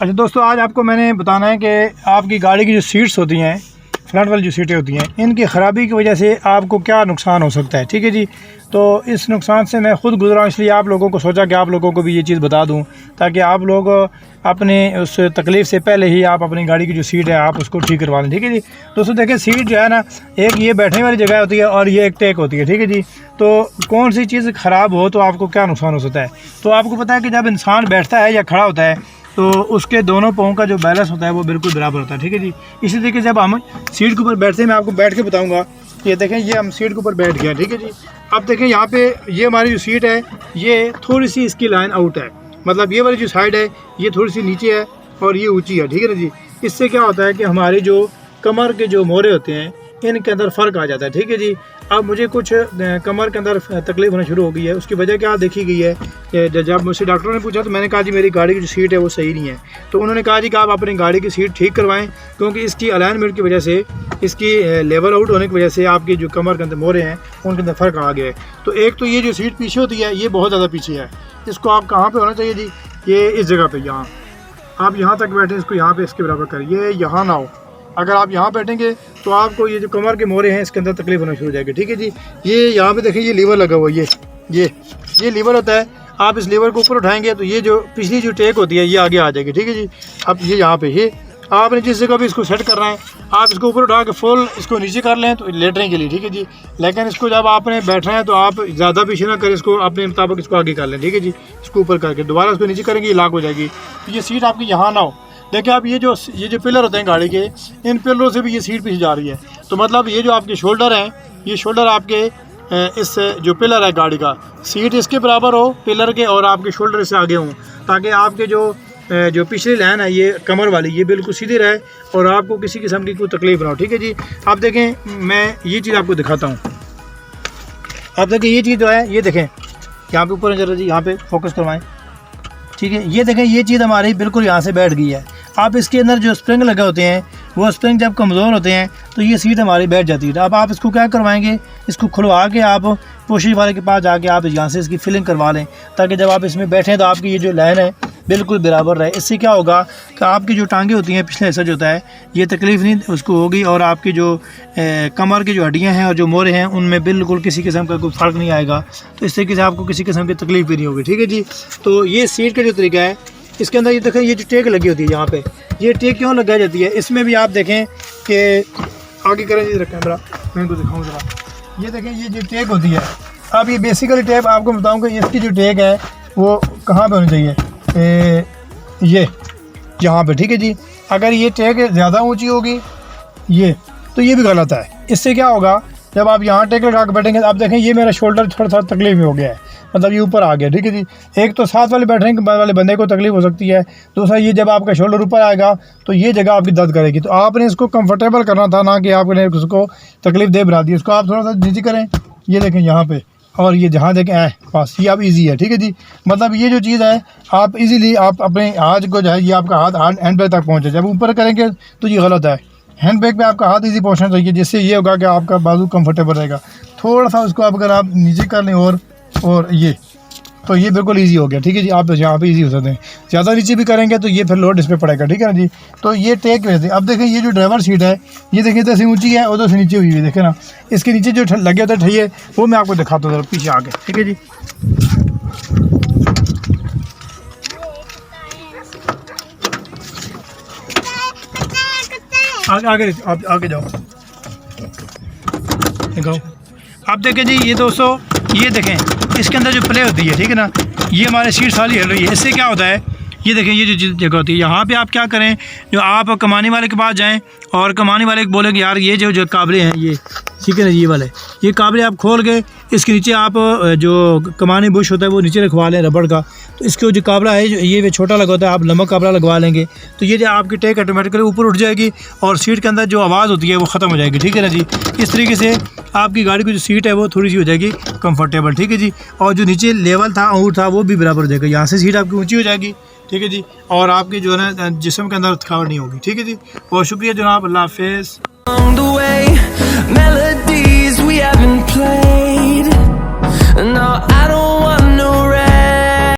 अच्छा दोस्तों, आज आपको मैंने बताना है कि आपकी गाड़ी की जो सीट्स होती हैं, फ्रंट वाली जो सीटें होती हैं, इनकी ख़राबी की वजह से आपको क्या नुकसान हो सकता है। ठीक है जी, तो इस नुकसान से मैं ख़ुद गुजरा, इसलिए आप लोगों को सोचा कि आप लोगों को भी ये चीज़ बता दूं, ताकि आप लोग अपने उस तकलीफ़ से पहले ही आप अपनी गाड़ी की जो सीट है आप उसको ठीक करवा लें। ठीक है जी दोस्तों, देखिए सीट जो है ना, एक ये बैठने वाली जगह होती है और ये एक टेक होती है। ठीक है जी, तो कौन सी चीज़ ख़राब हो तो आपको क्या नुकसान हो सकता है। तो आपको पता है कि जब इंसान बैठता है या खड़ा होता है तो उसके दोनों पाँव का जो बैलेंस होता है वो बिल्कुल बराबर होता है। ठीक है जी, इसी तरीके से जब हम सीट के ऊपर बैठते हैं, मैं आपको बैठ के बताऊंगा। ये देखें, ये हम सीट के ऊपर बैठ गए। ठीक है जी, अब देखें यहाँ पे ये हमारी जो सीट है ये थोड़ी सी इसकी लाइन आउट है, मतलब ये वाली जो साइड है ये थोड़ी सी नीचे है और ये ऊँची है। ठीक है ना जी, इससे क्या होता है कि हमारी जो कमर के जो मोरे होते हैं इनके अंदर फ़र्क आ जाता है। ठीक है जी, अब मुझे कुछ कमर के अंदर तकलीफ होना शुरू हो गई है। उसकी वजह क्या देखी गई है कि जब मुझसे डॉक्टरों ने पूछा तो मैंने कहा जी मेरी गाड़ी की जो सीट है वो सही नहीं है। तो उन्होंने कहा जी कि आप अपनी गाड़ी की सीट ठीक करवाएं, क्योंकि इसकी अलाइनमेंट की वजह से, इसकी लेवल आउट होने की वजह से आपकी जो कमर के अंदर मोरे हैं उनके अंदर फ़र्क आ गया है। तो एक तो ये जो सीट पीछे होती है ये बहुत ज़्यादा पीछे है, इसको आप कहाँ पर होना चाहिए जी, ये इस जगह पर, यहाँ आप यहाँ तक बैठें, इसको यहाँ पर इसके बराबर करें, ये यहाँ ना हो। अगर आप यहाँ बैठेंगे तो आपको ये जो कमर के मोरे हैं इसके अंदर तकलीफ होना शुरू हो जाएगी। ठीक है जी, ये यहाँ पे देखें, ये लीवर लगा हुआ है, ये लीवर होता है। आप इस लीवर को ऊपर उठाएंगे तो ये जो पिछली जो टेक होती है ये आगे आ जाएगी। ठीक है जी, अब ये यहाँ पे ये आपने जिस जगह भी इसको सेट करना है आप इसको ऊपर उठा के फुल इसको नीचे कर लें तो लेटने के लिए। ठीक है जी, लेकिन इसको जब आपने बैठना है तो आप ज़्यादा पीछे ना करें, इसको अपने मुताबिक इसको आगे कर लें। ठीक है जी, इसको ऊपर करके दोबारा इसको नीचे करेंगे ये लॉक हो जाएगी। तो ये सीट आपकी यहाँ ना हो। देखिए आप ये जो पिलर होते हैं गाड़ी के, इन पिलरों से भी ये सीट पीछे जा रही है। तो मतलब ये जो आपके शोल्डर हैं, ये शोल्डर आपके इस जो पिलर है गाड़ी का, सीट इसके बराबर हो पिलर के और आपके शोल्डर इससे आगे हों, ताकि आपके जो पिछली लाइन है ये कमर वाली ये बिल्कुल सीधी रहे और आपको किसी किस्म की कोई तकलीफ ना हो। ठीक है जी, आप देखें, मैं ये चीज़ आपको दिखाता हूँ। आप देखें ये चीज़ जो है, ये देखें यहाँ पे ऊपर जरा जी, यहाँ पे फोकस करवाएं। ठीक है, ये देखें, ये चीज़ हमारी बिल्कुल यहाँ से बैठ गई है। आप इसके अंदर जो स्प्रिंग लगे होते हैं वो स्प्रिंग जब कमज़ोर होते हैं तो ये सीट हमारी बैठ जाती है। अब आप इसको क्या करवाएंगे, इसको खुलवा के आप पोशी वाले के पास जाके आप यहाँ से इसकी फिलिंग करवा लें, ताकि जब आप इसमें बैठें तो आपकी ये जो लाइन है बिल्कुल बराबर रहे। इससे क्या होगा कि आपकी जो टांगे होती हैं, पिछला हिस्सा जो होता है ये तकलीफ़ नहीं उसको होगी, और आपकी जो कमर की जो हड्डियाँ हैं और जो मोरे हैं उनमें बिल्कुल किसी किस्म का कोई फ़र्क नहीं आएगा। तो इस तरीके से आपको किसी किस्म की तकलीफ़ भी नहीं होगी। ठीक है जी, तो ये सीट का जो तरीका है, इसके अंदर ये देखें, ये जो टेक लगी होती है यहाँ पे, ये टेक क्यों लगाई जाती है, इसमें भी आप देखें कि आगे करें जी, कैमरा मैं इनको दिखाऊँ ज़रा। ये देखें, ये जो टेक होती है, अब ये बेसिकली टेप आपको बताऊँ कि इसकी जो टेक है वो कहाँ पे होनी चाहिए, ये यहाँ पे। ठीक है जी, अगर ये टेक ज़्यादा ऊंची होगी ये, तो ये भी गलत है। इससे क्या होगा, जब आप यहाँ टेक लगा के बैठेंगे, आप देखें ये मेरा शोल्डर थोड़ा सा तकलीफ में हो गया है, मतलब ये ऊपर आ गया। ठीक है जी, एक तो साथ वाले बैठने के वाले बंदे को तकलीफ हो सकती है, दूसरा ये जब आपका शोल्डर ऊपर आएगा तो ये जगह आपकी दर्द करेगी। तो आपने इसको कंफर्टेबल करना था, ना कि आपने उसको तकलीफ दे बना दी। इसको आप थोड़ा सा नीचे करें, ये देखें यहाँ पे, और ये जहाँ देखें बस ये अब इजी है। ठीक है जी, मतलब ये जो चीज़ है आप इजीली आप अपने हाथ को जो है, ये आपका हाथ हैंड बैग तक पहुँचे। जब ऊपर करेंगे तो ये गलत है, हैंड बैग पे आपका हाथ इजी पहुँचना चाहिए, जिससे ये होगा कि आपका बाजू कंफर्टेबल रहेगा। थोड़ा सा उसको आप अगर आप नीचे कर लें और ये, तो ये बिल्कुल इजी हो गया। ठीक है जी, आप यहाँ पे इजी हो सकते हैं। ज़्यादा नीचे भी करेंगे तो ये फिर लोड इस पर पड़ेगा। ठीक है ना जी, तो ये टेक वैसे। अब देखें, ये जो ड्राइवर सीट है ये देखिए इधर से ऊंची है, उधर से नीचे हुई है। देखे ना, इसके नीचे जो लगे होते हैं ठहिए, वो मैं आपको दिखाता हूँ जरा पीछे आके। ठीक है जी, आगे आप आगे जाओ, दिखाओ। आप देखें जी, ये दोस्तों, ये देखें इसके अंदर जो प्ले होती है, ठीक है ना, ये हमारे सीट सारी हिल रही है। इससे क्या होता है, ये देखें, ये जो जगह होती है यहाँ पे आप क्या करें, जो आप कमाने वाले के पास जाएं और कमाने वाले को बोलेंगे यार ये जो काबले हैं ये, ठीक है ना, ये वाले ये काबले आप खोल के इसके नीचे आप जो कमाने बुश होता है वो नीचे रखवा लें रबड़ का। तो इसको जो काबला है जो ये छोटा लगा होता है, आप लंबा काबला लगवा लेंगे तो ये जो आपकी टेक ऑटोमेटिकली ऊपर उठ जाएगी और सीट के अंदर जो आवाज़ होती है वो ख़त्म हो जाएगी। ठीक है ना जी, इस तरीके से आपकी गाड़ी की जो सीट है वो थोड़ी सी हो जाएगी कंफर्टेबल। ठीक है जी, और जो नीचे लेवल था आउट था वो भी बराबर हो जाएगा। यहाँ से सीट आपकी ऊँची हो जाएगी। ठीक है जी, और आपकी जो है ना जिस्म के अंदर थकावट नहीं होगी। ठीक है जी, बहुत शुक्रिया जनाब, अल्लाह हाफिज़। melodies we haven't played. No,